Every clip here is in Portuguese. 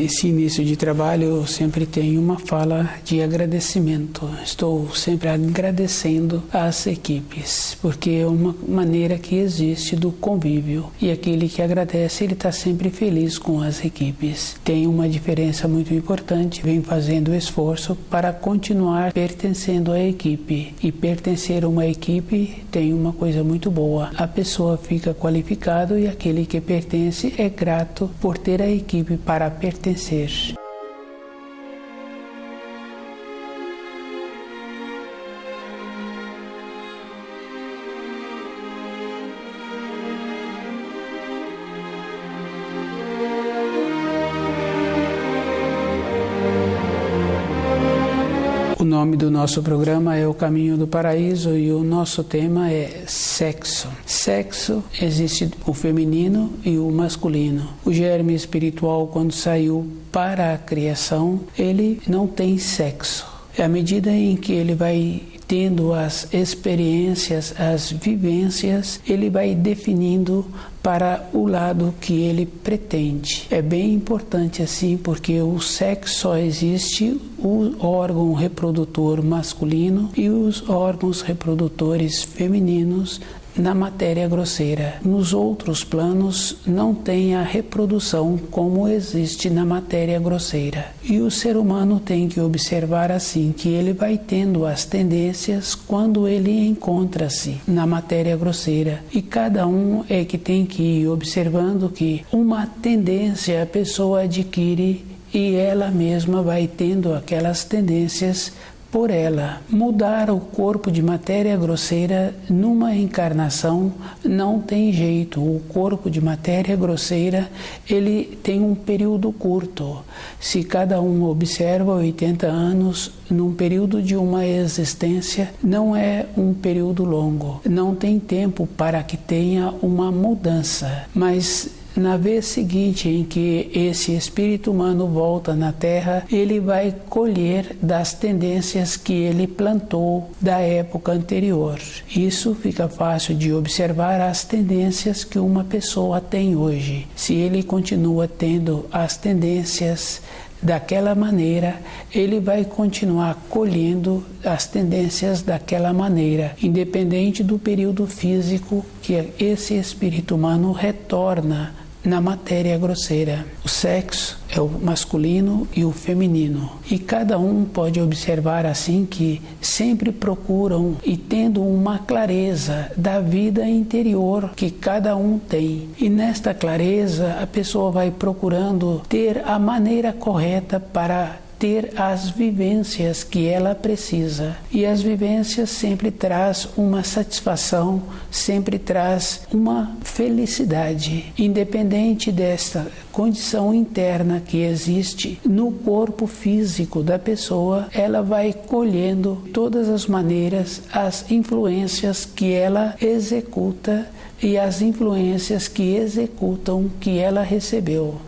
Nesse início de trabalho eu sempre tenho uma fala de agradecimento. Estou sempre agradecendo às equipes, porque é uma maneira que existe do convívio. E aquele que agradece, ele está sempre feliz com as equipes. Tem uma diferença muito importante, vem fazendo esforço para continuar pertencendo à equipe. E pertencer a uma equipe tem uma coisa muito boa. A pessoa fica qualificado e aquele que pertence é grato por ter a equipe para pertencer. O nome do nosso programa é O Caminho do Paraíso e o nosso tema é sexo. Sexo, existe o feminino e o masculino. O germe espiritual, quando saiu para a criação, ele não tem sexo. À medida em que ele vai tendo as experiências, as vivências, ele vai definindo para o lado que ele pretende. É bem importante assim, porque o sexo só existe o órgão reprodutor masculino e os órgãos reprodutores femininos na matéria grosseira. Nos outros planos não tem a reprodução como existe na matéria grosseira. E o ser humano tem que observar assim, que ele vai tendo as tendências quando ele encontra-se na matéria grosseira. E cada um é que tem que ir observando que uma tendência a pessoa adquire e ela mesma vai tendo aquelas tendências por ela. Mudar o corpo de matéria grosseira numa encarnação não tem jeito. O corpo de matéria grosseira, ele tem um período curto. Se cada um observa 80 anos, num período de uma existência, não é um período longo. Não tem tempo para que tenha uma mudança. Mas na vez seguinte em que esse espírito humano volta na Terra, ele vai colher das tendências que ele plantou da época anterior. Isso fica fácil de observar as tendências que uma pessoa tem hoje. Se ele continua tendo as tendências daquela maneira, ele vai continuar colhendo as tendências daquela maneira, independente do período físico que esse espírito humano retorna na matéria grosseira. O sexo é o masculino e o feminino. E cada um pode observar assim que sempre procuram e tendo uma clareza da vida interior que cada um tem. E nesta clareza a pessoa vai procurando ter a maneira correta para ter as vivências que ela precisa. E as vivências sempre traz uma satisfação, sempre traz uma felicidade, independente desta condição interna que existe no corpo físico da pessoa. Ela vai colhendo todas as maneiras, as influências que ela executa e as influências que executam que ela recebeu.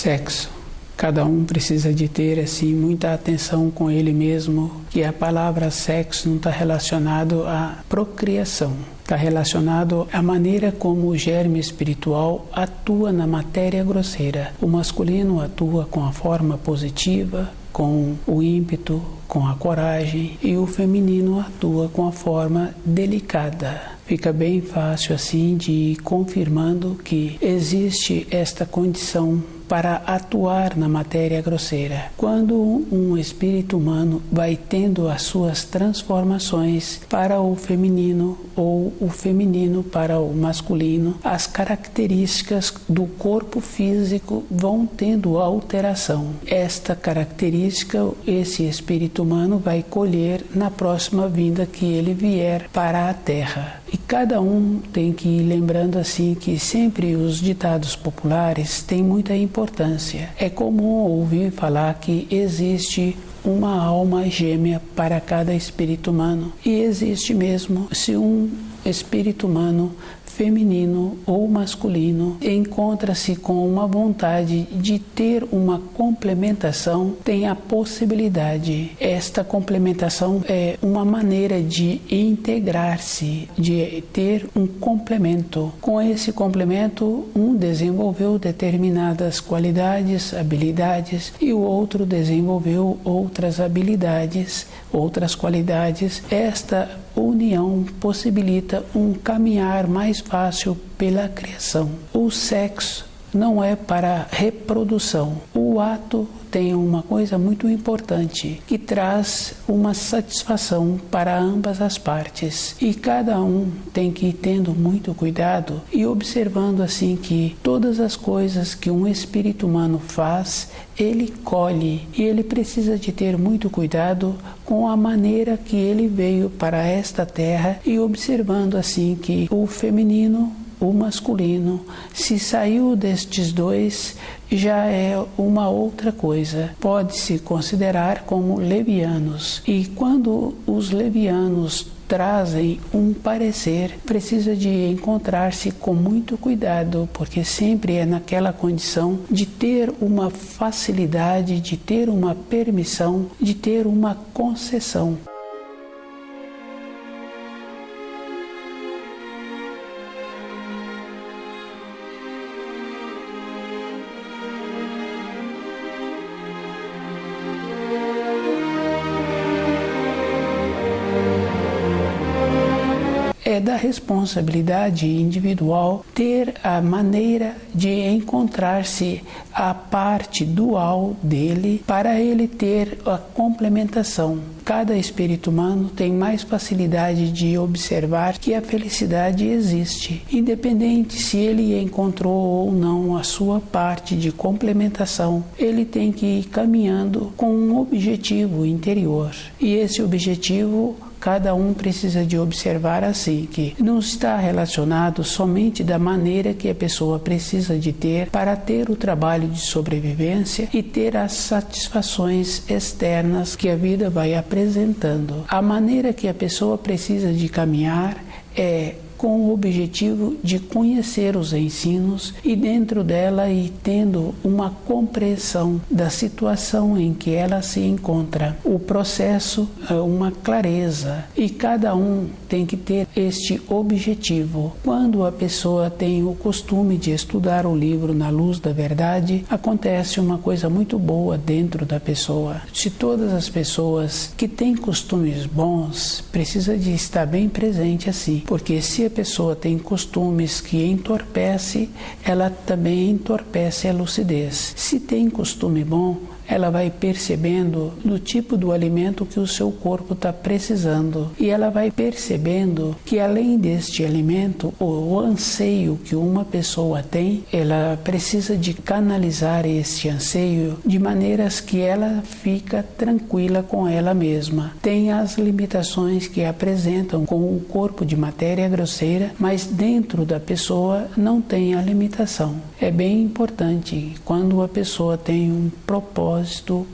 Sexo. Cada um precisa de ter assim muita atenção com ele mesmo, que a palavra sexo não está relacionado à procriação. Está relacionado à maneira como o germe espiritual atua na matéria grosseira. O masculino atua com a forma positiva, com o ímpeto, com a coragem, e o feminino atua com a forma delicada. Fica bem fácil assim de ir confirmando que existe esta condição para atuar na matéria grosseira. Quando um espírito humano vai tendo as suas transformações para o feminino ou o feminino para o masculino, as características do corpo físico vão tendo alteração. Esta característica, esse espírito humano vai colher na próxima vinda que ele vier para a Terra. E cada um tem que ir lembrando assim que sempre os ditados populares têm muita importância. É comum ouvir falar que existe uma alma gêmea para cada espírito humano. E existe mesmo. Se um espírito humano feminino ou masculino encontra-se com uma vontade de ter uma complementação, tem a possibilidade. Esta complementação é uma maneira de integrar-se, de ter um complemento. Com esse complemento, um desenvolveu determinadas qualidades, habilidades, e o outro desenvolveu outras habilidades, outras qualidades. Esta união possibilita um caminhar mais fácil pela criação. O sexo não é para reprodução. O ato tem uma coisa muito importante, que traz uma satisfação para ambas as partes. E cada um tem que ir tendo muito cuidado e observando assim que todas as coisas que um espírito humano faz, ele colhe, e ele precisa de ter muito cuidado com a maneira que ele veio para esta terra, e observando assim que o feminino, o masculino, se saiu destes dois, já é uma outra coisa. Pode-se considerar como levianos. E quando os levianos trazem um parecer, precisa de encontrar-se com muito cuidado, porque sempre é naquela condição de ter uma facilidade, de ter uma permissão, de ter uma concessão. É da responsabilidade individual ter a maneira de encontrar-se a parte dual dele para ele ter a complementação. Cada espírito humano tem mais facilidade de observar que a felicidade existe, independente se ele encontrou ou não a sua parte de complementação. Ele tem que ir caminhando com um objetivo interior, e esse objetivo cada um precisa de observar assim, que não está relacionado somente da maneira que a pessoa precisa de ter para ter o trabalho de sobrevivência e ter as satisfações externas que a vida vai apresentando. A maneira que a pessoa precisa de caminhar é com o objetivo de conhecer os ensinos e dentro dela ir tendo uma compreensão da situação em que ela se encontra. O processo é uma clareza e cada um tem que ter este objetivo. Quando a pessoa tem o costume de estudar o livro Na Luz da Verdade, acontece uma coisa muito boa dentro da pessoa. Se todas as pessoas que têm costumes bons, precisa de estar bem presente assim, porque se a pessoa tem costumes que entorpece, ela também entorpece a lucidez. Se tem costume bom, ela vai percebendo do tipo do alimento que o seu corpo está precisando. E ela vai percebendo que além deste alimento, o anseio que uma pessoa tem, ela precisa de canalizar este anseio de maneiras que ela fica tranquila com ela mesma. Tem as limitações que apresentam com o corpo de matéria grosseira, mas dentro da pessoa não tem a limitação. É bem importante quando a pessoa tem um propósito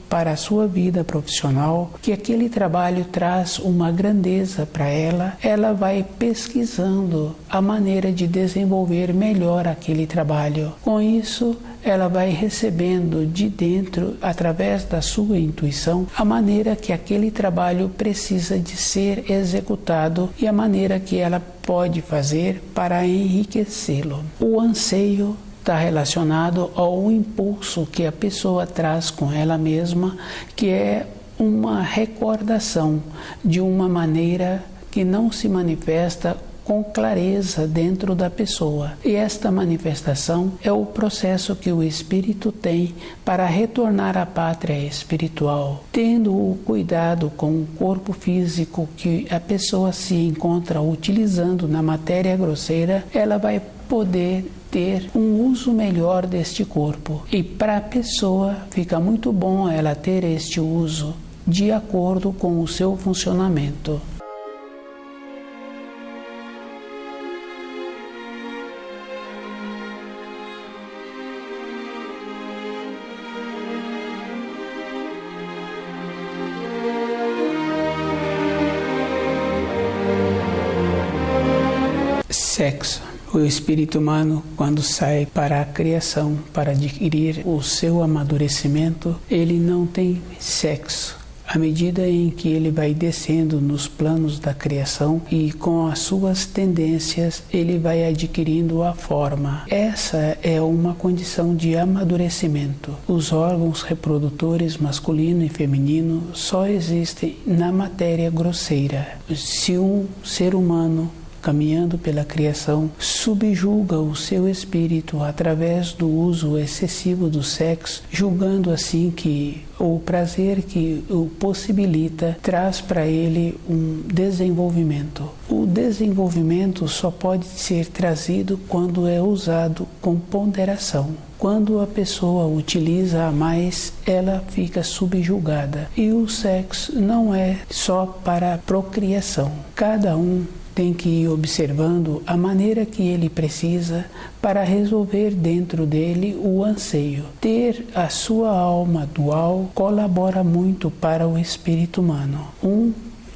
para a sua vida profissional, que aquele trabalho traz uma grandeza para ela, ela vai pesquisando a maneira de desenvolver melhor aquele trabalho. Com isso, ela vai recebendo de dentro, através da sua intuição, a maneira que aquele trabalho precisa de ser executado e a maneira que ela pode fazer para enriquecê-lo. O anseio está relacionado ao impulso que a pessoa traz com ela mesma, que é uma recordação de uma maneira que não se manifesta com clareza dentro da pessoa. E esta manifestação é o processo que o espírito tem para retornar à pátria espiritual, tendo o cuidado com o corpo físico que a pessoa se encontra utilizando na matéria grosseira, ela vai poder ter um uso melhor deste corpo. E para a pessoa fica muito bom ela ter este uso de acordo com o seu funcionamento. Sexo. O espírito humano, quando sai para a criação, para adquirir o seu amadurecimento, ele não tem sexo. À medida em que ele vai descendo nos planos da criação e com as suas tendências, ele vai adquirindo a forma. Essa é uma condição de amadurecimento. Os órgãos reprodutores masculino e feminino só existem na matéria grosseira. Se um ser humano caminhando pela criação, subjuga o seu espírito através do uso excessivo do sexo, julgando assim que o prazer que o possibilita traz para ele um desenvolvimento. O desenvolvimento só pode ser trazido quando é usado com ponderação. Quando a pessoa utiliza a mais, ela fica subjugada. E o sexo não é só para a procriação. Cada um tem que ir observando a maneira que ele precisa para resolver dentro dele o anseio. Ter a sua alma dual colabora muito para o espírito humano. Um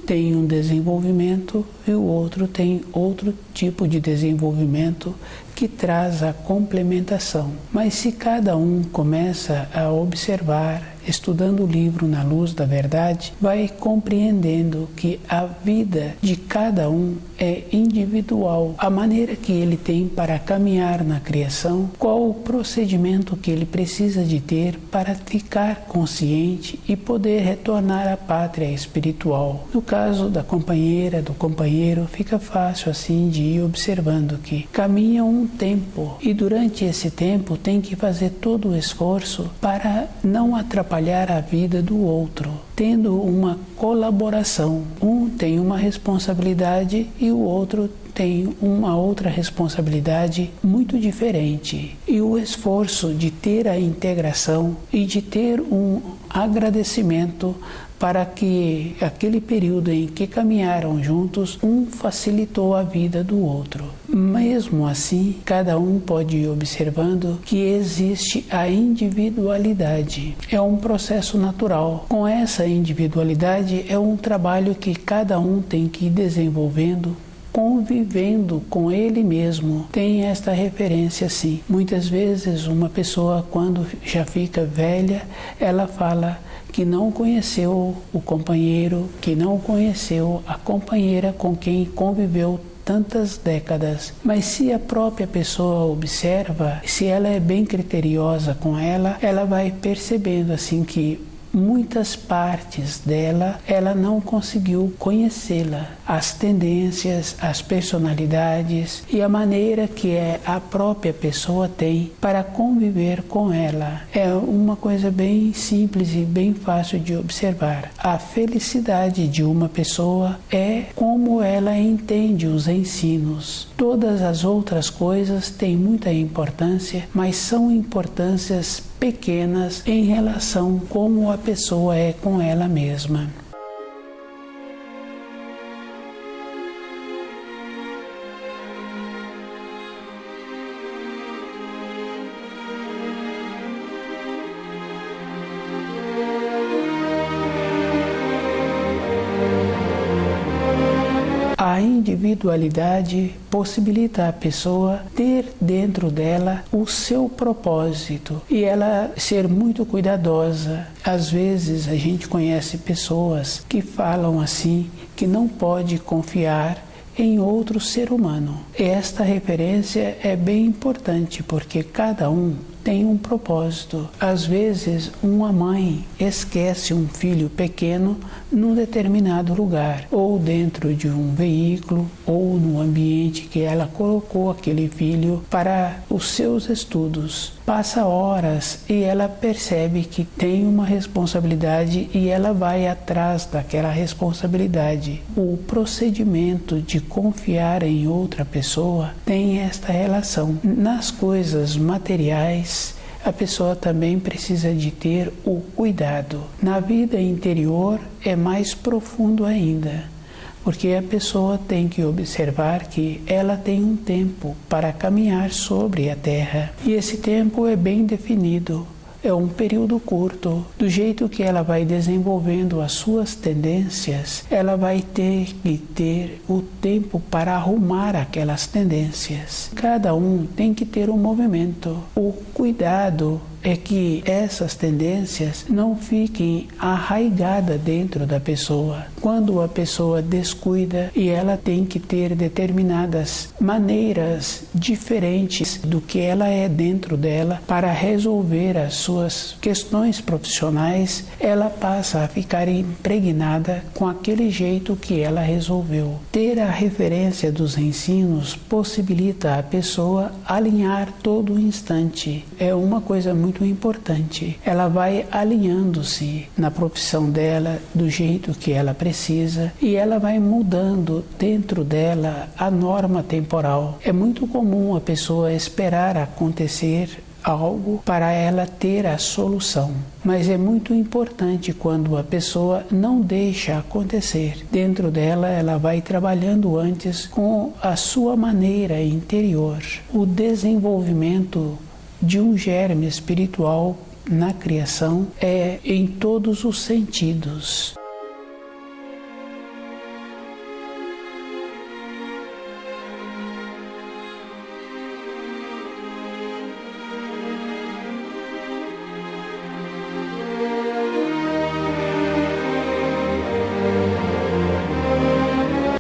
tem um desenvolvimento e o outro tem outro tipo de desenvolvimento que traz a complementação. Mas se cada um começa a observar, estudando o livro na luz da verdade, vai compreendendo que a vida de cada um é individual. A maneira que ele tem para caminhar na criação, qual o procedimento que ele precisa de ter para ficar consciente e poder retornar à pátria espiritual. No caso da companheira, do companheiro, fica fácil assim de ir observando que caminha um tempo e durante esse tempo tem que fazer todo o esforço para não atrapalhar a vida do outro, tendo uma colaboração. Um tem uma responsabilidade e o outro tem uma outra responsabilidade muito diferente. E o esforço de ter a integração e de ter um agradecimento para que aquele período em que caminharam juntos, um facilitou a vida do outro. Mesmo assim, cada um pode ir observando que existe a individualidade. É um processo natural. Com essa individualidade, é um trabalho que cada um tem que ir desenvolvendo, convivendo com ele mesmo. Tem esta referência sim. Muitas vezes uma pessoa, quando já fica velha, ela fala que não conheceu o companheiro, que não conheceu a companheira com quem conviveu tantas décadas. Mas se a própria pessoa observa, se ela é bem criteriosa com ela, ela vai percebendo assim que muitas partes dela, ela não conseguiu conhecê-la. As tendências, as personalidades e a maneira que a própria pessoa tem para conviver com ela. É uma coisa bem simples e bem fácil de observar. A felicidade de uma pessoa é como ela entende os ensinos. Todas as outras coisas têm muita importância, mas são importâncias pequenas em relação a como a pessoa é com ela mesma. A individualidade possibilita a pessoa ter dentro dela o seu propósito e ela ser muito cuidadosa. Às vezes a gente conhece pessoas que falam assim que não pode confiar em outro ser humano. Esta referência é bem importante porque cada um tem um propósito. Às vezes, uma mãe esquece um filho pequeno num determinado lugar, ou dentro de um veículo, ou no ambiente que ela colocou aquele filho para os seus estudos. Passa horas e ela percebe que tem uma responsabilidade e ela vai atrás daquela responsabilidade. O procedimento de confiar em outra pessoa tem esta relação. Nas coisas materiais, a pessoa também precisa de ter o cuidado. Na vida interior é mais profundo ainda, porque a pessoa tem que observar que ela tem um tempo para caminhar sobre a terra. E esse tempo é bem definido. é um período curto. Do jeito que ela vai desenvolvendo as suas tendências, ela vai ter que ter o tempo para arrumar aquelas tendências. Cada um tem que ter um movimento. O cuidado é que essas tendências não fiquem arraigadas dentro da pessoa. Quando a pessoa descuida e ela tem que ter determinadas maneiras diferentes do que ela é dentro dela para resolver as suas questões profissionais, ela passa a ficar impregnada com aquele jeito que ela resolveu. Ter a referência dos ensinos possibilita a pessoa alinhar todo o instante. É uma coisa muito importante. Ela vai alinhando-se na profissão dela, do jeito que ela precisa, e ela vai mudando dentro dela a norma temporal. É muito comum a pessoa esperar acontecer algo para ela ter a solução. Mas é muito importante quando a pessoa não deixa acontecer. Dentro dela, ela vai trabalhando antes com a sua maneira interior. O desenvolvimento de um germe espiritual na criação é em todos os sentidos.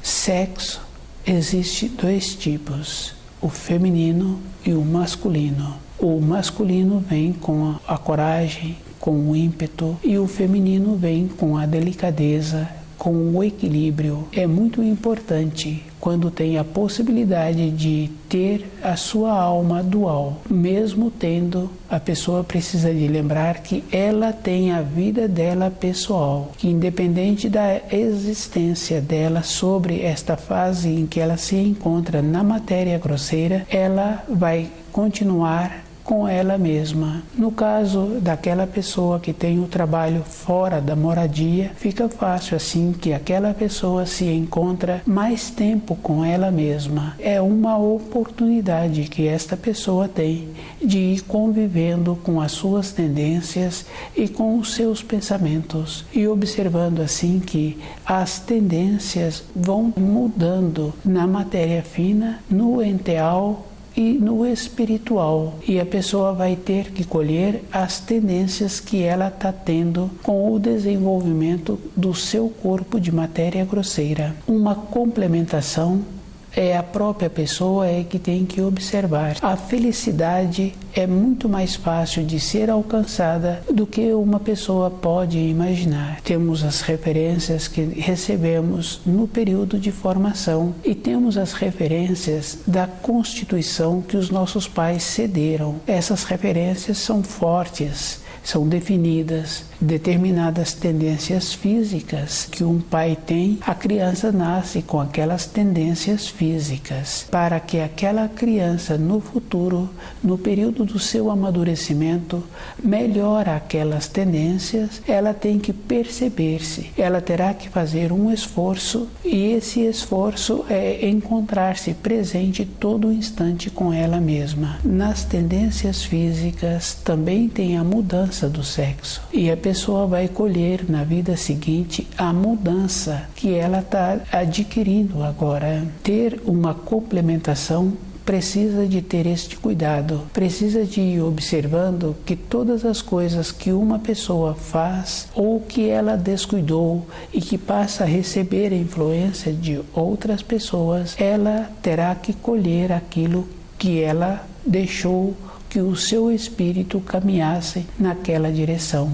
Sexo existe dois tipos, o feminino e o masculino. O masculino vem com a coragem, com o ímpeto, e o feminino vem com a delicadeza, com o equilíbrio. É muito importante quando tem a possibilidade de ter a sua alma dual. Mesmo tendo, a pessoa precisa de lembrar que ela tem a vida dela pessoal, que independente da existência dela sobre esta fase em que ela se encontra na matéria grosseira, ela vai continuar com ela mesma. No caso daquela pessoa que tem o trabalho fora da moradia, fica fácil assim que aquela pessoa se encontra mais tempo com ela mesma. É uma oportunidade que esta pessoa tem de ir convivendo com as suas tendências e com os seus pensamentos e observando assim que as tendências vão mudando na matéria fina, no enteal e no espiritual, e a pessoa vai ter que colher as tendências que ela está tendo com o desenvolvimento do seu corpo de matéria grosseira. Uma complementação é a própria pessoa que tem que observar. A felicidade é muito mais fácil de ser alcançada do que uma pessoa pode imaginar. Temos as referências que recebemos no período de formação e temos as referências da Constituição que os nossos pais cederam. Essas referências são fortes, são definidas, determinadas tendências físicas que um pai tem, a criança nasce com aquelas tendências físicas. Para que aquela criança no futuro, no período do seu amadurecimento, melhore aquelas tendências, ela tem que perceber-se, ela terá que fazer um esforço, e esse esforço é encontrar-se presente todo instante com ela mesma. Nas tendências físicas também tem a mudança do sexo, e a pessoa vai colher na vida seguinte a mudança que ela está adquirindo agora. Ter uma complementação precisa de ter este cuidado, precisa de ir observando que todas as coisas que uma pessoa faz ou que ela descuidou e que passa a receber a influência de outras pessoas, ela terá que colher aquilo que ela deixou que o seu espírito caminhasse naquela direção.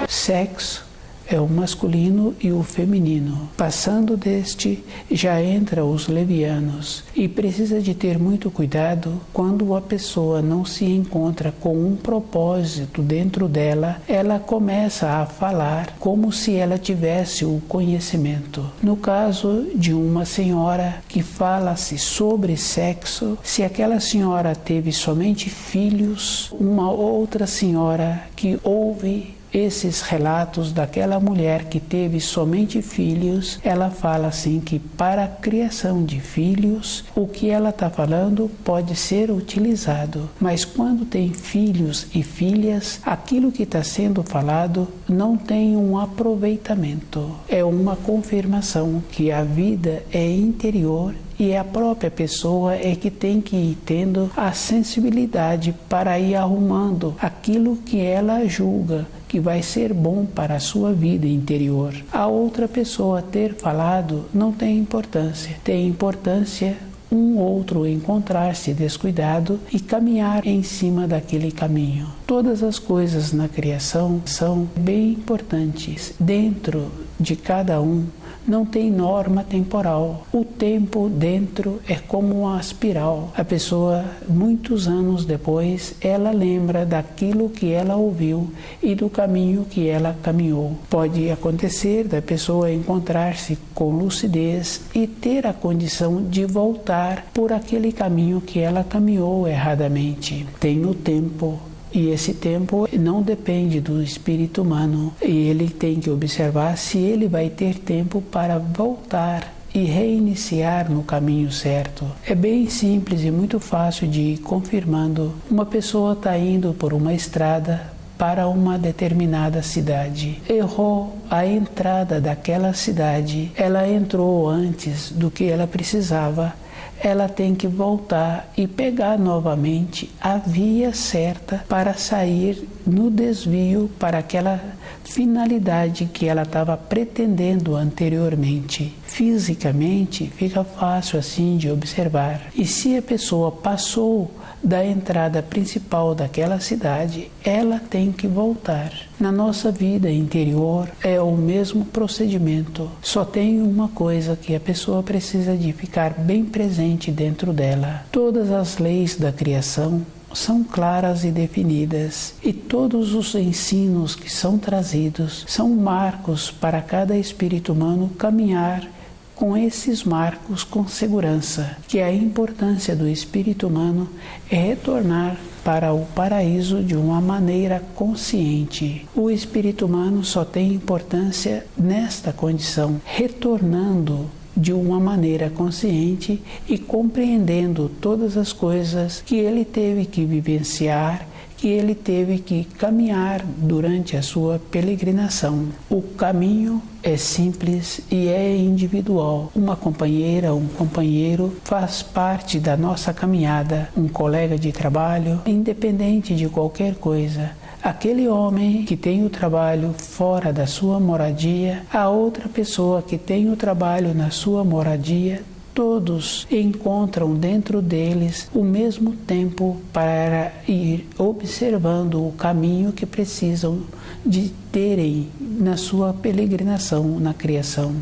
Sexo é o masculino e o feminino. Passando deste, já entra os levianos, e precisa de ter muito cuidado quando a pessoa não se encontra com um propósito dentro dela, ela começa a falar como se ela tivesse o conhecimento. No caso de uma senhora que fala-se sobre sexo, se aquela senhora teve somente filhos, uma outra senhora que ouve esses relatos daquela mulher que teve somente filhos, ela fala assim que para a criação de filhos, o que ela está falando pode ser utilizado, mas quando tem filhos e filhas, aquilo que está sendo falado não tem um aproveitamento, é uma confirmação que a vida é interior e a própria pessoa é que tem que ir tendo a sensibilidade para ir arrumando aquilo que ela julga que vai ser bom para a sua vida interior. A outra pessoa ter falado não tem importância. Tem importância um outro encontrar-se descuidado e caminhar em cima daquele caminho. Todas as coisas na criação são bem importantes. Dentro de cada um não tem norma temporal. O tempo dentro é como uma espiral. A pessoa, muitos anos depois, ela lembra daquilo que ela ouviu e do caminho que ela caminhou. Pode acontecer da pessoa encontrar-se com lucidez e ter a condição de voltar por aquele caminho que ela caminhou erradamente. Tem o tempo. E esse tempo não depende do espírito humano. E ele tem que observar se ele vai ter tempo para voltar e reiniciar no caminho certo. É bem simples e muito fácil de ir confirmando. Uma pessoa está indo por uma estrada para uma determinada cidade. Errou a entrada daquela cidade. Ela entrou antes do que ela precisava. Ela tem que voltar e pegar novamente a via certa para sair no desvio para aquela finalidade que ela estava pretendendo anteriormente. Fisicamente fica fácil assim de observar. E se a pessoa passou da entrada principal daquela cidade, ela tem que voltar. Na nossa vida interior é o mesmo procedimento. Só tem uma coisa que a pessoa precisa de ficar bem presente dentro dela. Todas as leis da criação são claras e definidas, e todos os ensinos que são trazidos são marcos para cada espírito humano caminhar com esses marcos com segurança, que a importância do espírito humano é retornar para o paraíso de uma maneira consciente. O espírito humano só tem importância nesta condição, retornando de uma maneira consciente e compreendendo todas as coisas que ele teve que vivenciar, que ele teve que caminhar durante a sua peregrinação. O caminho é simples e é individual. Uma companheira, um companheiro faz parte da nossa caminhada, um colega de trabalho, independente de qualquer coisa. Aquele homem que tem o trabalho fora da sua moradia, a outra pessoa que tem o trabalho na sua moradia, todos encontram dentro deles o mesmo tempo para ir observando o caminho que precisam de terem na sua peregrinação na criação.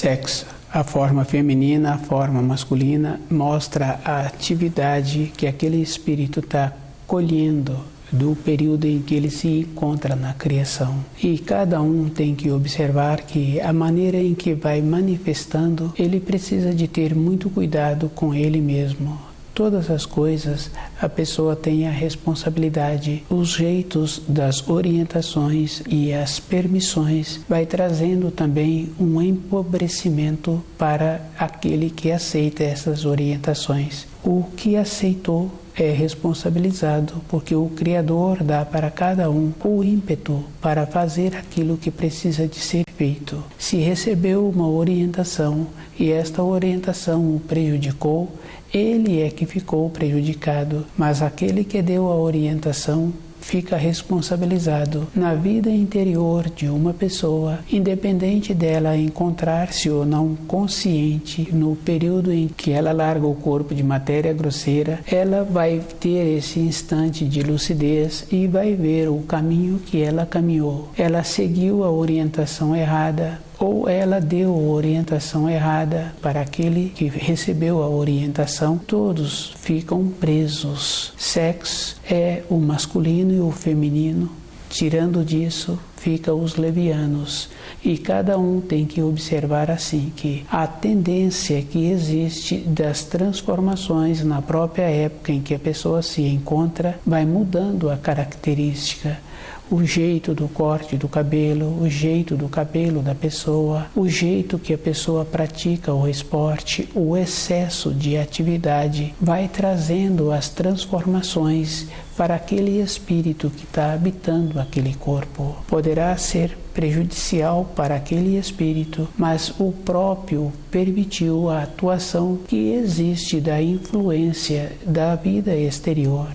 Sexo. A forma feminina, a forma masculina mostra a atividade que aquele espírito está colhendo do período em que ele se encontra na criação. E cada um tem que observar que a maneira em que vai manifestando, ele precisa de ter muito cuidado com ele mesmo. Todas as coisas, a pessoa tem a responsabilidade. Os jeitos das orientações e as permissões vai trazendo também um empobrecimento para aquele que aceita essas orientações. O que aceitou é responsabilizado, porque o Criador dá para cada um o ímpeto para fazer aquilo que precisa de ser feito. Se recebeu uma orientação e esta orientação o prejudicou, ele é que ficou prejudicado, mas aquele que deu a orientação fica responsabilizado na vida interior de uma pessoa, independente dela encontrar-se ou não consciente no período em que ela larga o corpo de matéria grosseira, ela vai ter esse instante de lucidez e vai ver o caminho que ela caminhou. Ela seguiu a orientação errada, ou ela deu a orientação errada para aquele que recebeu a orientação. Todos ficam presos. Sexo é o masculino e o feminino. Tirando disso, fica os levianos. E cada um tem que observar assim que a tendência que existe das transformações na própria época em que a pessoa se encontra vai mudando a característica. O jeito do corte do cabelo, o jeito do cabelo da pessoa, o jeito que a pessoa pratica o esporte, o excesso de atividade vai trazendo as transformações para aquele espírito que está habitando aquele corpo. Poderá ser prejudicial para aquele espírito, mas o próprio permitiu a atuação que existe da influência da vida exterior.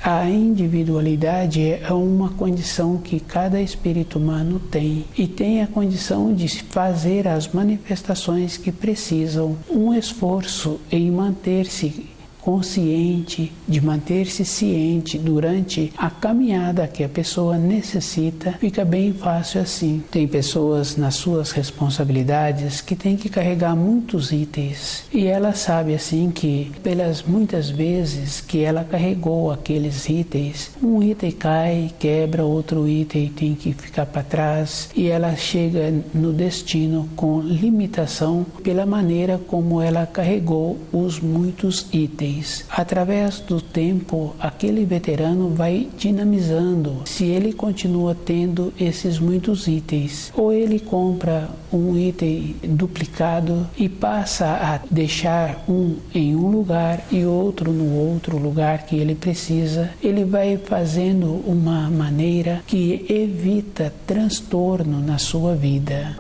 A individualidade é uma condição que cada espírito humano tem e tem a condição de fazer as manifestações que precisam, um esforço em manter-se consciente, de manter-se ciente durante a caminhada que a pessoa necessita, fica bem fácil assim. Tem pessoas nas suas responsabilidades que têm que carregar muitos itens e ela sabe assim que pelas muitas vezes que ela carregou aqueles itens, um item cai, quebra, outro item tem que ficar para trás e ela chega no destino com limitação pela maneira como ela carregou os muitos itens. Através do tempo, aquele veterano vai dinamizando. Se ele continua tendo esses muitos itens, ou ele compra um item duplicado e passa a deixar um em um lugar e outro no outro lugar que ele precisa, ele vai fazendo uma maneira que evita transtorno na sua vida.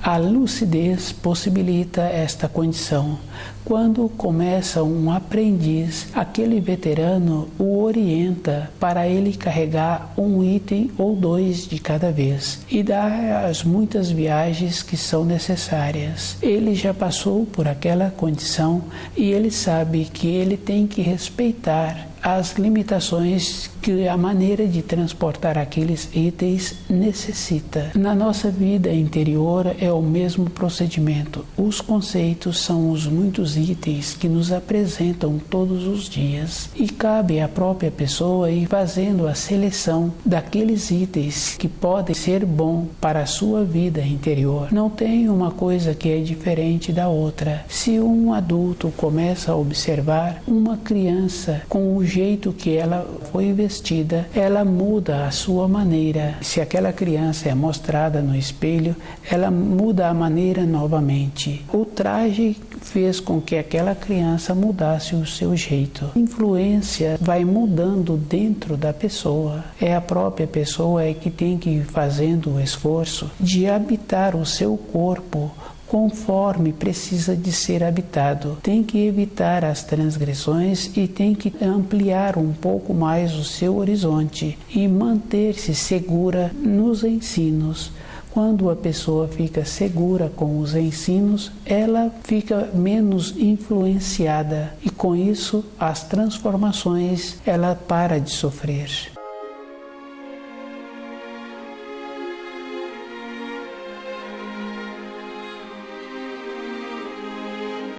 A lucidez possibilita esta condição. Quando começa um aprendiz, aquele veterano o orienta para ele carregar um item ou dois de cada vez e dá as muitas viagens que são necessárias. Ele já passou por aquela condição e ele sabe que ele tem que respeitar as limitações que a maneira de transportar aqueles itens necessita. Na nossa vida interior é o mesmo procedimento. Os conceitos são os muitos itens que nos apresentam todos os dias e cabe à própria pessoa ir fazendo a seleção daqueles itens que podem ser bom para a sua vida interior. Não tem uma coisa que é diferente da outra. Se um adulto começa a observar uma criança com o jeito que ela foi vestida, ela muda a sua maneira. Se aquela criança é mostrada no espelho, ela muda a maneira novamente. O traje fez com que aquela criança mudasse o seu jeito. A influência vai mudando dentro da pessoa. É a própria pessoa que tem que ir fazendo o esforço de habitar o seu corpo conforme precisa de ser habitado. Tem que evitar as transgressões e tem que ampliar um pouco mais o seu horizonte e manter-se segura nos ensinos. Quando a pessoa fica segura com os ensinos, ela fica menos influenciada e com isso as transformações ela para de sofrer.